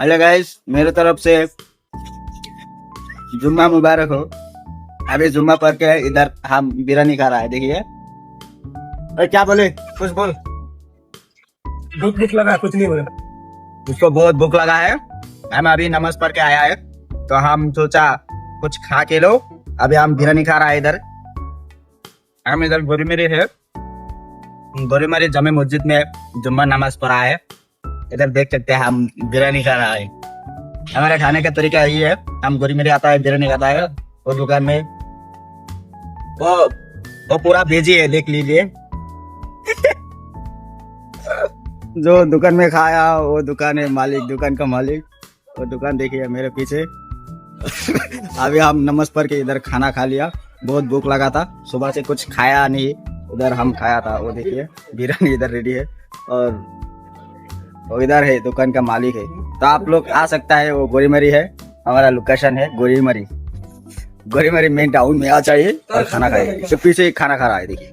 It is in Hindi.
हेलो गाइस, मेरे तरफ से जुम्मा मुबारक हो। अभी जुम्मा पढ़ के इधर हम बिरयानी खा रहा है। देखिए, अरे क्या बोले, कुछ बोल। भूख लगा, कुछ नहीं बोला। उसको बहुत भूख लगा है। हम अभी नमाज पढ़ के आया है, तो हम सोचा कुछ खा के लो। अभी हम बिरयानी खा रहा है इधर। हम इधर गोरीमेरी है, गोरीमेरी जमे मस्जिद में जुम्मा नमाज पढ़ा है। इधर देख सकते हैं हम बिरयानी खा रहा है। हमारे खाने का तरीका यही है, हम गोरीमेरी आता है, बिरयानी खाता है। वो दुकान में वो पूरा भेजी है, देख लीजिए। जो दुकान में खाया वो दुकान है, मालिक, दुकान का मालिक। वो दुकान देखिए मेरे पीछे। अभी हम नमाज पढ़ के इधर खाना खा लिया। बहुत भूख लगा था, सुबह से कुछ खाया नहीं। उधर हम खाया था, वो देखिए बिरयानी इधर रेडी है। और वो इधर है, दुकान का मालिक है। तो आप लोग आ सकता है, वो गोरीमेरी है। हमारा लोकेशन है गोरीमेरी। गोरीमेरी मेन टाउन में आ चाहिए और खाना खाइए। तो पीछे खाना खा रहा है, देखिए।